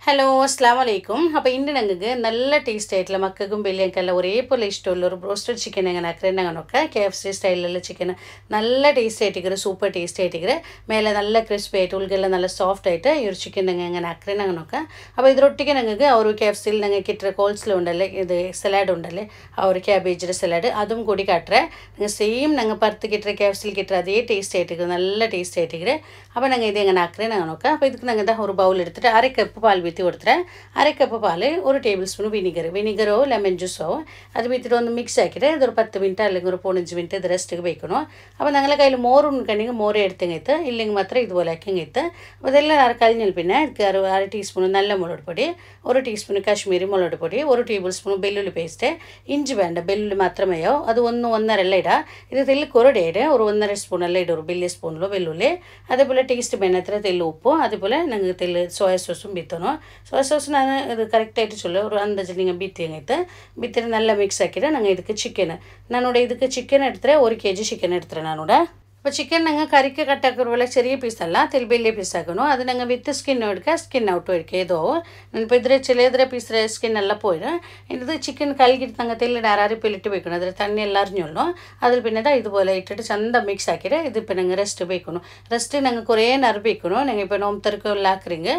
Hello അസ്സലാമു അലൈക്കും. അപ്പോൾ ഇന്ന് ഞങ്ങൾക്ക് നല്ല ടേസ്റ്റ് ആയിട്ടുള്ള മക്കൾക്കും വലിയവർക്കെല്ലാം ഒരേപോലെ ഇഷ്ടമുള്ള ഒരു ബ്രോസ്റ്റഡ് ചിക്കൻ എങ്ങനെ ആക്കുന്നത് നോക്കാം. KFC സ്റ്റൈലിലുള്ള ചിക്കൻ നല്ല ടേസ്റ്റ് ആയിട്ടിരിക്കുന്നത്, സൂപ്പർ ടേസ്റ്റ് ആയിട്ടിരിക്കുന്നത്, മേലെ നല്ല ക്രിസ്പി ആയിട്ട് ഉൾക്കെല്ലാം നല്ല സോഫ്റ്റ് ആയിട്ട് ഈ ഒരു ചിക്കൻ എങ്ങനെ ആക്കുന്നത് നോക്കാം. അപ്പോൾ ഇതിലൊട്ടിക്ക് ഞങ്ങൾക്ക് ആ ഒരു KFCയിൽ ഞങ്ങൾക്ക് കിട്ടുന്ന കോൾസ്ലോ ഉണ്ടല്ലേ, ഇത് സലാഡ് ഉണ്ടല്ലേ, ആ ഒരു ക്യാബേജിൻ്റെ സലാഡ് അതും കൂടി കാട്ടുക. നിങ്ങൾ സെയിം ഞങ്ങൾ പുറത്ത് കിട്ടുന്ന KFCയിൽ കിട്ടുന്ന അതേ ടേസ്റ്റ് ആയിട്ടിരിക്കുന്നത്, നല്ല ടേസ്റ്റ് ആയിട്ടിരിക്കുന്നത്. അപ്പോൾ ഞങ്ങൾ ഇത് എങ്ങനെ ആക്കുന്നത് നോക്കാം. അപ്പോൾ ഇതിക്ക് ഞങ്ങൾ ഒരു ബൗൾ എടുത്തിട്ട് 1/2 കപ്പ് പാൽ കൊടുത്തിട്ട് 1/2 കപ്പ് പാല് 1 ടേബിൾ സ്പൂൺ വിനിഗറോ ലെമൺ ജ്യൂസോ അത് വിത്തിട്ട് ഒന്ന് മിക്സ് ആക്കിയിട്ട് ഇതൊരു 10 മിനിറ്റ് അല്ലെങ്കിൽ ഒരു 15 മിനിറ്റ് ഇത് റെസ്റ്റ് വെക്കണം. അപ്പോൾ ഞങ്ങളെ കയ്യിൽ മോര് ഉണ്ടെങ്കിൽ മോര് എടുത്തെങ്കിത്ത്, ഇല്ലെങ്കിൽ മാത്രം ഇതുപോലെ ആക്കിങ്ങിത്ത്. അപ്പോൾ ഇതെല്ലാം കഴിഞ്ഞാൽ പിന്നെ ഇതിക്ക് 1/2 ടീസ്പൂൺ നല്ല മുളക് പൊടി, 1 ടീസ്പൂൺ കാശ്മീരി മുളക് പൊടി, 1 ടേബിൾ സ്പൂൺ വെല്ലുള്ളി പേസ്റ്റ്, ഇഞ്ചി വേണ്ട വെല്ലുള്ളി മാത്രമേയോ, അത് 1-1.5 എല്ലാം ഇടാം. ഇത് തെല്ല് കുറേയുടെ ഒരു 1.5 സ്പൂൺ എല്ലാം ഇടും, ഒരു വലിയ സ്പൂണിലോ വെല്ലുള്ളി. അതേപോലെ ടേസ്റ്റ് വേണ്ടത്ര തെല്ല് ഉപ്പും, അതേപോലെ ഞങ്ങൾക്ക് തെല്ല് സോയ സോസും ബിത്തണം. സോയ സോസ് ഞാൻ ഇത് കറക്റ്റായിട്ട് ചൊല്ലും, ഒരു അന്തജ് നിങ്ങൾ ಬಿತ್ತಿರ നല്ല ಮಿಕ್ಸ್ ಹಾಕಿದ್ರೆ ನಂಗೆ ಇದಕ್ಕೆ ಚಿಕನ್ ನಾನೋಡ ಇದಕ್ಕೆ ಚಿಕನ್ എടുത്തರೆ 1 kg ಚಿಕನ್ എടുത്തರೆ ನಾನೋಡ. അപ്പോൾ ചിക്കൻ ഞങ്ങൾ കറിക്ക് കട്ടാക്കുമ്പോൾ ചെറിയ പീസല്ല, വലിയ പീസാക്കണം. അത് ഞങ്ങൾ വിത്ത് സ്കിൻ എടുക്കുക, സ്കിൻ ഔട്ട് എടുക്കുക. ഏതോ ഇപ്പോൾ ഇതിൽ ചിലതിരെ പീസ് സ്കിൻ എല്ലാം പോയിട്ട് ഇത് ചിക്കൻ കഴുകിയിട്ട് ഞങ്ങൾ തെല്ലിട അരപ്പിലിട്ട് വെക്കണം. അതിൽ തണ്ണി എല്ലാം അറിഞ്ഞോളൂ. അതിൽ പിന്നെ ഇതുപോലെ ഇട്ടിട്ട് ചന്ത മിക്സ് ആക്കിയിട്ട് ഇതിപ്പോൾ ഞങ്ങൾ റെസ്റ്റ് വെക്കണം. റെസ്റ്റ് ഞങ്ങൾ കുറേ നേരം വെക്കണം. ഞങ്ങൾ ഇപ്പോൾ നോമ്പ് ആക്കുறீங்க,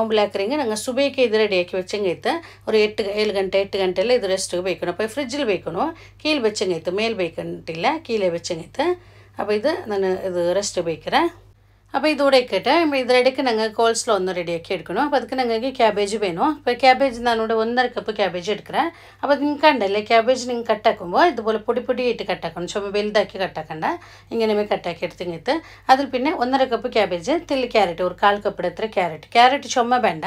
നോമ്പിൽ ആക്കുறீங்க. ഞങ്ങൾ സുബൈക്ക് ഇത് റെഡിയാക്കി വെച്ചെങ്കിത്ത് ഒരു 8 ഗಂಟೆಲ್ಲ ഇത് റെസ്റ്റ് വെക്കണം. അപ്പോൾ ഫ്രിഡ്ജിൽ വെക്കണം. കീഴ് വെച്ചെങ്കിത്ത്, മേൽ വെക്കണ്ടില്ല, കീഴേ വെച്ചെങ്കിത്ത്. അപ്പോൾ ഇത് ഞാൻ ഇത് റെസ്റ്റ് വെக்கிறேன். അപ്പോൾ ഇതോടെ ഇക്കട്ടെ. ഇതിനിടയ്ക്ക് ഞങ്ങൾ കോൾസ്ലോ ഒന്ന് റെഡിയാക്കി എടുക്കണം. അപ്പോൾ ಅದಕ್ಕೆ ഞങ്ങൾക്ക് ക്യാബേജ് വേണം. അപ്പോൾ ക്യാബേജ് ഞാനിവിടെ 1.5 കപ്പ് ക്യാബേജ് എടുக்கிறேன். അപ്പോൾ നിങ്ങൾക്ക് കണ്ടല്ലേ, ക്യാബേജ് നിങ്ങൾ കട്ടാക്കുമ്പോൾ ഇതുപോലെ പൊടിയായിട്ട് കട്ടാക്കണം. ചുമ വലുതാക്കി കട്ടാക്കണ്ട, ഇങ്ങനെ കട്ടാക്കി എടുത്തിങ്ങിട്ട് അതിൽ പിന്നെ 1.5 കപ്പ് ക്യാബേജ്, തെല്ല് ക്യാരറ്റ് ഒരു 1/4 കപ്പ് എത്ര ക്യാരറ്റ് ചുമ വേണ്ട,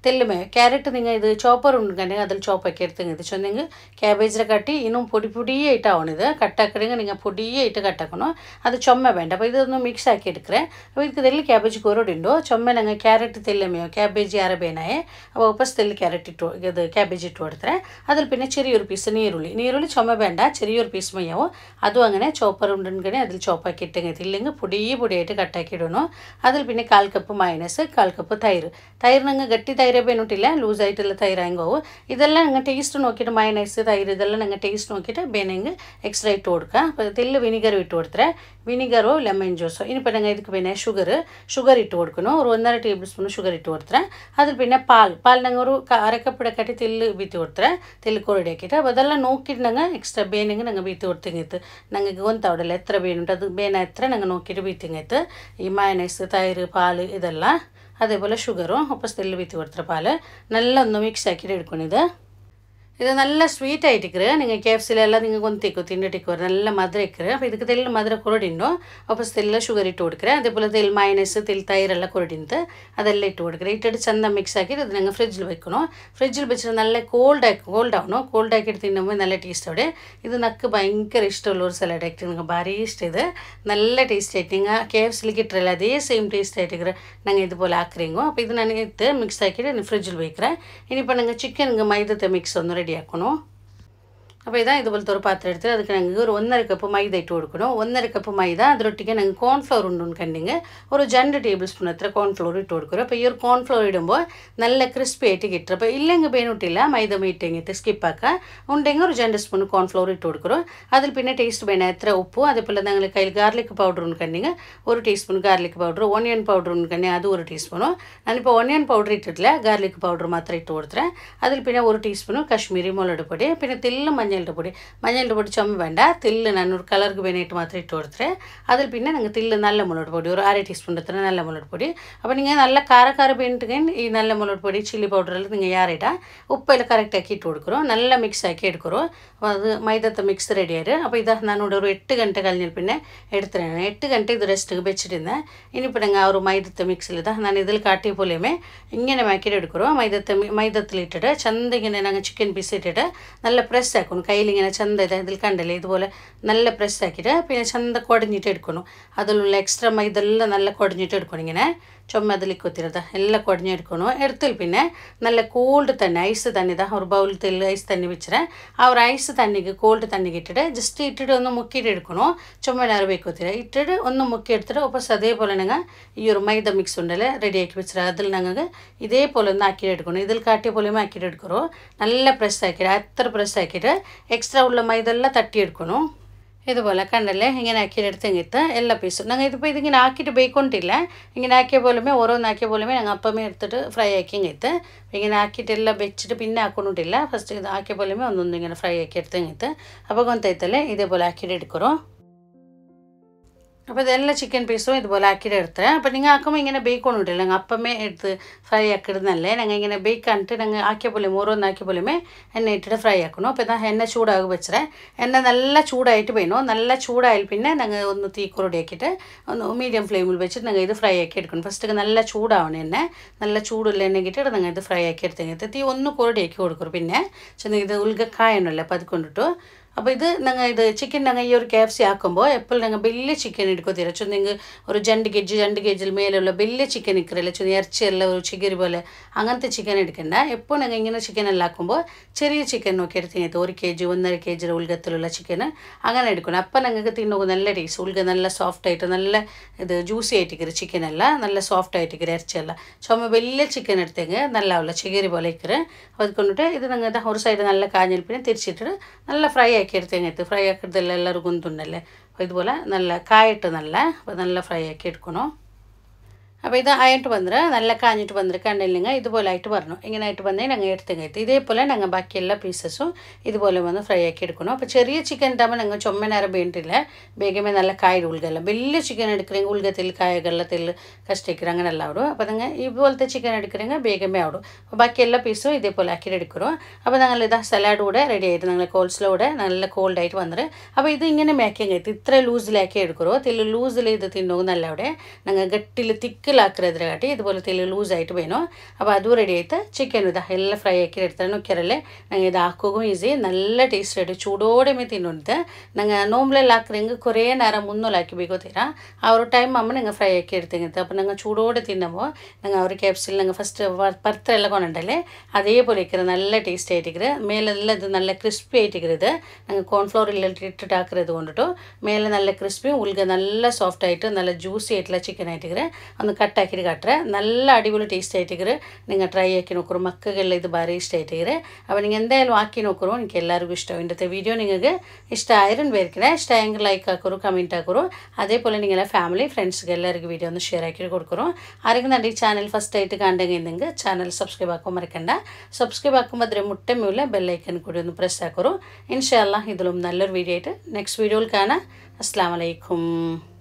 തെല്ലുമേ ക്യാരറ്റ് നിങ്ങൾ ഇത് ചോപ്പർ ഉണ്ടെങ്കിൽ അതിൽ ചോപ്പാക്കി എടുത്തിങ്ങിട്ട് ചൊന്നെങ്കിൽ ക്യാബേജിനെ കട്ടി ഇന്നും പൊടിയായിട്ടാവണം. ഇത് കട്ടാക്കണമെങ്കിൽ നിങ്ങൾ പൊടിയായിട്ട് കട്ടാക്കണം, അത് ചുമ വേണ്ട. അപ്പോൾ ഇതൊന്ന് മിക്സ് ആക്കി എടുக்கிறேன். അപ്പോൾ ಇದರಲ್ಲಿ ಕ್ಯಾಬೇಜ್ ಕೊರಡುಂಡು ಚೊಮ್ಮೆ ನಂಗೆ ಕ್ಯಾರೆಟ್ ತೆಲ್ಲಮೆಯೋ ಕ್ಯಾಬೇಜ್ ಯಾರ ಬೇನಾಯೆ അപ്പോൾ ವಾಪಸ್ ತೆಲ್ಲಿ ಕ್ಯಾರೆಟ್ ಇಟ್ಟು ಇದು ಕ್ಯಾಬೇಜ್ ಇಟ್ಟು കൊടുത്തേ. അതിൽ പിന്നെ ചെറിയൊരു പീസ് നീരുള്ളി ചുമ വേണ്ട, ചെറിയൊരു പീസ് മയ്യാവും. അതും അങ്ങനെ ചോപ്പർ ഉണ്ടെങ്കിൽ അതിൽ ചോപ്പാക്കി ഇട്ടെങ്കിൽ ഇല്ലെങ്കിൽ പൊടിയായിട്ട് കട്ടാക്കി ഇടണം. അതിൽ പിന്നെ 1/4 കപ്പ് മൈനസ്, 1/4 കപ്പ് തൈര് നിങ്ങൾ ഗട്ടി തൈര് വേണ്ടിട്ടില്ല, ലൂസായിട്ടുള്ള തൈരാകുമ്പോൾ ഇതെല്ലാം നിങ്ങൾ ടേസ്റ്റ് നോക്കിയിട്ട് മൈനസ് തൈര് ഇതെല്ലാം നിങ്ങൾ ടേസ്റ്റ് നോക്കിയിട്ട് വേണമെങ്കിൽ എക്സ്ട്രാ ഇട്ട് കൊടുക്കുക. അപ്പോൾ തെല്ല് വിനിഗർ ഇട്ട് കൊടുത്തേ, വിനിഗറോ ലെമൺ ജ്യൂസോ. ഇനിയിപ്പോൾ ഞങ്ങൾ ಇದಕ್ಕೆ പിന്നെ ഷുഗർ ഇട്ട് കൊടുക്കണം. ഒരു 1.5 ടേബിൾ സ്പൂൺ ഷുഗർ ഇട്ട് കൊടുത്തേ. അതിൽ പിന്നെ പാൽ ഞങ്ങൾ ഒരു 1/2 കപ്പ് കട്ടി തെല്ല് ബീത്തി കൊടുത്തേ, തെല്ല് കൊറടിയാക്കിയിട്ട്. അപ്പോൾ അതെല്ലാം നോക്കിയിട്ട് ഞങ്ങൾ എക്സ്ട്രാ ಬೇನೆಗೆ ഞങ്ങൾ ബീത്തി കൊടുത്തിങ്ങിತ್ತು. ഞങ്ങൾക്ക് ಗೊತ್ತಾವಡಲ್ಲ എത്ര ಬೇನುಂಟು, ಅದು ಬೇನೆ എത്ര ഞങ്ങൾ നോക്കിയിട്ട് ബീത്തിങ്ങിತ್ತು. ഈ മയനൈസ് തൈര് പാൽ ഇതെല്ലാം അതേപോലെ ഷുഗറും ഒപ്പം തെല്ല് ബീത്തി കൊടുത്ത പാൽ നല്ല ഒന്ന് മിക്സ് ആക്കിയിട്ട് എടുക്കണം. ഇത് നല്ല സ്വീറ്റ് ആയിട്ടിരിക്കുക. നിങ്ങൾ KFCയിലെല്ലാം നിങ്ങൾ കൊന്തിക്കും തിന്നിട്ടിക്കുക, നല്ല മധുരം ഇരിക്കുക. അപ്പോൾ ಇದಕ್ಕೆ തെല്ല് മധുരം കൊരടിണ്ടോ അപ്പോൾ തെല്ല് ഷുഗർ ഇട്ട് കൊടുക്കുക. അതേപോലെ തെല്ല് മൈനസ് തെല്ല് തൈരെല്ലാം കൊരടിണ്ട് അതെല്ലാം ഇട്ട് കൊടുക്കുക. ഇട്ടിട്ട് ചന്ത മിക്സ് ആക്കിയിട്ട് ഇത് ഞങ്ങൾ ഫ്രിഡ്ജിൽ വെക്കണം. ഫ്രിഡ്ജിൽ വെച്ചിട്ട് നല്ല കോൾഡ് ആവണം. കോൾഡ് ആക്കിയിട്ട് തിന്നുമ്പോൾ നല്ല ടേസ്റ്റ് അവിടെ. ഇത് നക്ക് ഭയങ്കര ഇഷ്ടമുള്ള ഒരു സലാഡ് ആയിട്ട് നിങ്ങൾക്ക് ഭാരി ഇഷ്ടം. ഇത് നല്ല ടേസ്റ്റ് ആയിട്ട് നിങ്ങൾ KFCയിൽ കിട്ടില്ല അതേ സെയിം ടേസ്റ്റ് ആയിട്ട് ഞങ്ങൾ ഇതുപോലെ ആക്കുறீங்க. അപ്പോൾ ഇത് ഞാൻ ഇട്ട് മിക്സ് ആക്കിയിട്ട് ഫ്രിഡ്ജിൽ വെக்கிறேன். ഇനിയിപ്പോൾ നിങ്ങൾ ചിക്കൻ മൈദത്തെ മിക്സ് ഒന്ന് റെഡി ആക്കണം. അപ്പോൾ ഇതാ ഇതുപോലത്തെ ഒരു പാത്രം എടുത്ത് ಅದಕ್ಕೆ ഞങ്ങൾക്ക് ഒരു 1.5 കപ്പ് മൈദ ഇട്ട് കൊടുക്കണം. 1.5 കപ്പ് മൈദ അതിലൊട്ടിക്ക് ഞങ്ങൾക്ക് കോൺഫ്ലവർ ഉണ്ടെങ്കിൽ ഒരു 2 ടേബിൾ സ്പൂൺ അത്ര കോൺഫ്ലവർ ഇട്ട് കൊടുക്കണം. അപ്പോൾ ഈ ഒരു കോൺഫ്ലവർ ഇടുമ്പോൾ നല്ല ക്രിസ്പി ആയിട്ട് കിട്ടും. അപ്പോൾ ഇല്ലെങ്കിൽ വേണ്ടിട്ടില്ല മൈദ മീറ്റിങ്ങിട്ട് സ്കിപ്പാക്കുക. ഉണ്ടെങ്കിൽ ഒരു 2 സ്പൂൺ കോൺഫ്ലവർ ഇട്ട് കൊടുക്കണം. അതിൽ പിന്നെ ടേസ്റ്റ് വേണം എത്ര ഉപ്പും, അതേപോലെ ഞങ്ങൾ കയ്യിൽ ഗാർലിക് പൗഡർ ഉണ്ടെങ്കിൽ 1 teaspoon garlic powder, onion powder ഉണ്ടെങ്കിൽ അത് 1 ടീസ്പൂണോ. ഞാനിപ്പോൾ ഓണിയൻ പൗഡർ ഇട്ടിട്ടില്ല, ഗാർലിക് പൗഡർ മാത്രം ഇട്ട് കൊടുത്തേ. അതിൽ പിന്നെ 1 ടീസ്പൂൺ കാശ്മീരി മുളക് പൊടി, പിന്നെ തെല്ല് മഞ്ഞളുടെ പൊടി ചുമ വേണ്ട, തെല്ല് ഞാനൊരു കളർക്ക് വേണ്ടിയിട്ട് മാത്രം ഇട്ട് കൊടുത്തേ. അതിൽ പിന്നെ ഞങ്ങൾ തെല്ല് നല്ല മുളക് പൊടി ഒരു 1/2 ടീസ്പൂൺ എത്ര നല്ല മുളക് പൊടി. അപ്പോൾ നിങ്ങൾ നല്ല കാര വേണ്ടിട്ടുണ്ടെങ്കിൽ ഈ നല്ല മുളക് പൊടി ചില്ലി പൗഡറെല്ലാം നിങ്ങൾ യാറിട്ടാൽ ഉപ്പെല്ലാം കറക്റ്റാക്കി ഇട്ട് കൊടുക്കണം. നല്ല മിക്സ് ആക്കി എടുക്കണം. അപ്പോൾ അത് മൈദത്തെ മിക്സ് റെഡി ആയിട്ട്. അപ്പോൾ ഇതാ ഞാനിവിടെ ഒരു 8 ഗಂಟೆ കഴിഞ്ഞാൽ പിന്നെ എടുത്തിട്ടാണ് 8 ഗಂಟೆ ഇത് റെസ്റ്റ് വെച്ചിട്ടിരുന്നത്. ഇനിയിപ്പോൾ ഞങ്ങൾ ആ ഒരു മൈദത്തെ മിക്സിൽ ഇതാ ഞാൻ ഇതിൽ കാട്ടിയ പോലെയുമേ ഇങ്ങനെ മാക്കിയിട്ട് എടുക്കണം. മൈദത്തിലിട്ടിട്ട് ചന്ത ഇങ്ങനെ ഞങ്ങൾ ചിക്കൻ പീസ് ഇട്ടിട്ട് നല്ല പ്രസ് ആക്കണം. കയ്യിലിങ്ങനെ ചന്ത ഇതിൽ കണ്ടല്ലേ ഇതുപോലെ നല്ല പ്രസ് ആക്കിയിട്ട് പിന്നെ ചന്ത കുടഞ്ഞിട്ട് എടുക്കണം. അതിലുള്ള എക്സ്ട്രാ മൈദെല്ലാം നല്ല കുടഞ്ഞിട്ട് എടുക്കണം. ഇങ്ങനെ ചുമ അതിലേക്ക് ഒത്തിരത എല്ലാം കുടഞ്ഞെടുക്കണം എടുത്തിൽ പിന്നെ നല്ല കോൾഡ് തന്നെ ഐസ് തന്നെ ഇതാ ഒരു ബൗളത്തിൽ ഐസ് തന്നെ വെച്ചിട്ട് ആ ഒരു ഐസ് തണ്ണിക്ക് കോൾഡ് തണ്ണിക്ക് ഇട്ടിട്ട് ജസ്റ്റ് ഇട്ടിട്ട് ഒന്ന് മുക്കിയിട്ട് എടുക്കണം ചുമ നേരം വെക്കൊത്തിര ഇട്ടിട്ട് ഒന്ന് മുക്കി എടുത്തിട്ട് ഒപ്പം അതേപോലെ ഞങ്ങൾ ഈ ഒരു മൈദ മിക്സ് ഉണ്ടല്ലേ റെഡിയാക്കി വെച്ചിട്ട് അതിൽ ഞങ്ങൾക്ക് ഇതേപോലെ ഒന്ന് ആക്കിയിട്ട് എടുക്കണം ഇതിൽ കാട്ടിയ പോലെ ആക്കിയിട്ട് എടുക്കറോ നല്ല പ്രസ് ആക്കിയിട്ട് അത്ര പ്രസ് ആക്കിയിട്ട് എക്സ്ട്രാ ഉള്ള മൈദ എല്ലാം തട്ടിയെടുക്കണം ഇതുപോലെ കണ്ടല്ലേ ഇങ്ങനെ ആക്കിയെടുത്തെങ്കിട്ട് എല്ലാ പീസും ഞങ്ങൾ ഇതിപ്പോൾ ഇതിങ്ങനെ ആക്കിയിട്ട് ബേക്കൊണ്ടില്ല ഇങ്ങനെ ആക്കിയ പോലുമേ ഓരോന്നാക്കിയ പോലുമേ ഞങ്ങൾ അപ്പമേ എടുത്തിട്ട് ഫ്രൈ ആക്കിയെങ്കിട്ട് ഇങ്ങനെ ആക്കിയിട്ട് എല്ലാം വെച്ചിട്ട് പിന്നെ ആക്കൊണ്ടില്ല ഫസ്റ്റ് ഇത് ആക്കിയ പോലുമേ ഒന്നൊന്നും ഇങ്ങനെ ഫ്രൈ ആക്കി എടുത്തെങ്കിട്ട് അപ്പോൾ കൊന്തೈತല്ലേ ഇതേപോലെ ആക്കിയിട്ട് എടുക്കറോ അപ്പോൾ ഇതെല്ലാം ചിക്കൻ പീസും ഇതുപോലെ ആക്കിയിട്ട് എടുത്തേ അപ്പോൾ നിങ്ങൾ ആക്കുമ്പോൾ ഇങ്ങനെ ബേക്കൊണ്ടില്ല ഞങ്ങൾ അപ്പമേ എടുത്ത് ഫ്രൈ ആക്കിയിടുന്നല്ലേ ഞങ്ങൾ ഇങ്ങനെ ബേക്കാണിട്ട് ഞങ്ങൾ ആക്കിയ പോലെ ഓരോന്നാക്കിയ പോലുമേ എണ്ണ ഇട്ടിട്ട് ഫ്രൈ ആക്കണം അപ്പോൾ ഇതാ എണ്ണ ചൂടാകും വെച്ചേ എണ്ണ നല്ല ചൂടായിട്ട് വേണം നല്ല ചൂടായാൽ പിന്നെ ഞങ്ങൾ ഒന്ന് തീ കുറുടി ആക്കിയിട്ട് ഒന്ന് മീഡിയം ഫ്ലെയിമിൽ വെച്ചിട്ട് ഞങ്ങൾ ഇത് ഫ്രൈ ആക്കി എടുക്കണം ഫസ്റ്റ് നല്ല ചൂടാവണം എണ്ണ നല്ല ചൂടുള്ള എണ്ണ കിട്ടിയിട്ട് ഞങ്ങൾ ഇത് ഫ്രൈ ആക്കി എടുത്തെങ്കിൽ തീ ഒന്ന് കുറുടി ആക്കി കൊടുക്കും പിന്നെ ഇത് ഉൽഗക്കായണല്ലേ അപ്പോൾ അത് കൊണ്ടിട്ടു അപ്പോൾ ഇത് ഞങ്ങൾ ഇത് ചിക്കൻ ഞങ്ങൾ ഈ ഒരു KFC ആക്കുമ്പോൾ എപ്പോഴും ഞങ്ങൾ വലിയ ചിക്കൻ എടുക്കത്തില്ല ചൊന്നെങ്കിൽ ഒരു 2 kg മേലുള്ള വലിയ ചിക്കൻ ഇക്കറില്ല ചൊന്നി ഇറച്ചിയെല്ലാം ഒരു ചിക്കരി പോലെ അങ്ങനത്തെ ചിക്കൻ എടുക്കണ്ട എപ്പോൾ ഞങ്ങൾ ഇങ്ങനെ ചിക്കൻ എല്ലാം ആക്കുമ്പോൾ ചെറിയ ചിക്കൻ നോക്കി എടുത്തിട്ട് 1 kg 1.5 kg ഉൾഗത്തിലുള്ള ചിക്കൻ അങ്ങനെ എടുക്കണം അപ്പം ഞങ്ങൾക്ക് തിന്നുമ്പോൾ നല്ല ടേസ്റ്റ് ഉൾഗ നല്ല സോഫ്റ്റ് ആയിട്ട് നല്ല ഇത് ജ്യൂസി ആയിട്ടിക്കറി ചിക്കൻ അല്ല നല്ല സോഫ്റ്റ് ആയിട്ടിക്കറി ഇറച്ചിയല്ല ചുമ വലിയ ചിക്കൻ എടുത്തെങ്കിൽ നല്ല ചിക്കരി പോലെ ഇക്കറ് അതുകൊണ്ടിട്ട് ഇത് ഞങ്ങൾ ഒരു സൈഡ് നല്ല കാഞ്ഞിൽ പിന്നെ തിരിച്ചിട്ട് നല്ല ഫ്രൈ ആക്കി എടുത്തെങ്കിൽ ഫ്രൈ ആക്കിയതെല്ലാം എല്ലാവരും ഗുന്തുണ്ടല്ലേ അപ്പോൾ ഇതുപോലെ നല്ല കായിട്ട് അപ്പോൾ നല്ല ഫ്രൈ ആക്കി എടുക്കണം അപ്പോൾ ഇത് ആയിട്ട് വന്നിട്ട് നല്ല കാഞ്ഞിട്ട് വന്നിട്ട് കണ്ടില്ലെങ്കിൽ ഇതുപോലെ ആയിട്ട് വരണം ഇങ്ങനെ ആയിട്ട് വന്നേ ഞങ്ങൾ എടുത്തെങ്കിൽ ഇതേപോലെ ഞങ്ങൾ ബാക്കി എല്ലാ പീസസും ഇതുപോലെ വന്ന് ഫ്രൈ ആക്കി എടുക്കണം അപ്പോൾ ചെറിയ ചിക്കൻ ഇട്ടാകുമ്പോൾ ഞങ്ങൾ ചുമ നേരം വേണ്ടില്ല വേഗമേ നല്ല കായ ഉൾഗല്ല വലിയ ചിക്കൻ എടുക്കുമെങ്കിൽ ഉൾഗത്തിൽ കായകള്ളത്തിൽ കഷ്ടിക്കർ അങ്ങനെ എല്ലാം ആവിടും അപ്പോൾ നിങ്ങൾ ഇതുപോലത്തെ ചിക്കൻ എടുക്കുമെങ്കിൽ വേഗമേ ആവിടും അപ്പോൾ ബാക്കി എല്ലാ പീസും ഇതേപോലെ ആക്കിയിട്ട് എടുക്കണം അപ്പോൾ ഞങ്ങൾ ഇതാ സലാഡ് കൂടെ റെഡി ആയിട്ട് ഞങ്ങൾ കോൾസ്ലോ കൂടെ നല്ല കോൾഡായിട്ട് വന്നിട്ട് അപ്പോൾ ഇത് ഇങ്ങനെ മേക്കിങ് ആയിട്ട് ഇത്ര ലൂസിലാക്കി എടുക്കുമോ തെല്ല് ലൂസിൽ ഇത് തിന്നുക നല്ല അവിടെ ഞങ്ങൾ ഗട്ടിൽ തിക്കിലാക്കുന്നത് കാട്ടി ഇതുപോലെ തെല്ല് ലൂസായിട്ട് വേണം അപ്പോൾ അതും റെഡി ആയിട്ട് ചിക്കൻ ഇതാ എല്ലാം ഫ്രൈ ആക്കി എടുത്താൽ നോക്കിയാറല്ലേ ഞങ്ങൾ ഇത് ആക്കുകയും ഈസി നല്ല ടേസ്റ്റ് ആയിട്ട് ചൂടോടെ തിന്നുണ്ട് ഞങ്ങൾ നോമ്പിലെല്ലാം ആക്കുറെങ്കിൽ കുറേ നേരം മുന്നോലാക്കി ಬೇಕೋತೀರಾ ആ ഒരു ടൈം അമ്മ നിങ്ങൾ ഫ്രൈ ആക്കി എടുത്തെങ്കിൽ അപ്പോൾ ഞങ്ങൾ ചൂടോടെ തിന്നുമ്പോൾ ഞങ്ങൾ ഒരു KFCയിൽ ഞങ്ങൾ ഫസ്റ്റ് പത്രമെല്ലാം കൊണ്ടുണ്ടല്ലേ അതേപോലെ ഇരിക്കുന്നത് നല്ല ടേസ്റ്റ് ആയിട്ടിരിക്കുന്നത് മേലെല്ലാം ഇത് നല്ല ക്രിസ്പി ആയിട്ടിരിക്കുന്നത് ഞങ്ങൾ കോൺഫ്ലോറിലെല്ലാം ഇട്ടിട്ട് ആക്കുന്നത് കൊണ്ടിട്ടു മേലെ നല്ല ക്രിസ്പിയും ഉൾഗ നല്ല സോഫ്റ്റ് ആയിട്ട് നല്ല ജ്യൂസി ആയിട്ടുള്ള ചിക്കൻ ആയിട്ടിരിക്കുന്നത് ഒന്ന് കട്ടാക്കിയിട്ട് കാട്ടുക നല്ല അടിപൊളി ടേസ്റ്റ് ആയിട്ടിരിക്കുന്നത് നിങ്ങൾ ട്രൈ ആക്കി നോക്കൂ മക്കൾക്കെല്ലാം ഇത് ഭാരി ഇഷ്ടം ആയിട്ടിരിക്കുന്നത് അപ്പോൾ നിങ്ങൾ എന്തായാലും ആക്കി നോക്കൂ എനിക്ക് എല്ലാവർക്കും ഇഷ്ടം ഇന്നത്തെ വീഡിയോ നിങ്ങൾക്ക് ഇഷ്ടമായിരുന്നു പേർക്കിടെ ഇഷ്ടമായെങ്കിൽ ലൈക്ക് ആക്കൂ കമൻറ്റ് ആക്കൂ അതേപോലെ നിങ്ങളെ ഫാമിലി ഫ്രണ്ട്സ്ಗೆ ಎಲ್ಲರಿಗೂ വീഡിയോ ഒന്ന് ഷെയർ ആക്കി കൊടുക്കൂ ആരെങ്കിലും ನನ್ನ ಈ ಚಾನೆಲ್ ಫಸ್ಟ್ ಆയിട്ട് കാണുന്നെങ്കിൽ ಚಾನೆಲ್ ಸಬ್ಸ್ಕ್ರೈಬ್ ಆಕೋ ಮರಕಂಡ സബ്സ്ക്രൈബ് ആക്കുമ്പോൾ അതിന് മുട്ടമുള്ള ബെൽ ഐക്കൺ കൂടി ഒന്ന് പ്രസ് ആക്കൂ ഇൻഷാ അല്ലാഹ് ഇതിലും നല്ലൊരു വീഡിയോ ആയിട്ട് നെക്സ്റ്റ് വീഡിയോയിൽ കാണാം അസ്സലാമു അലൈക്കും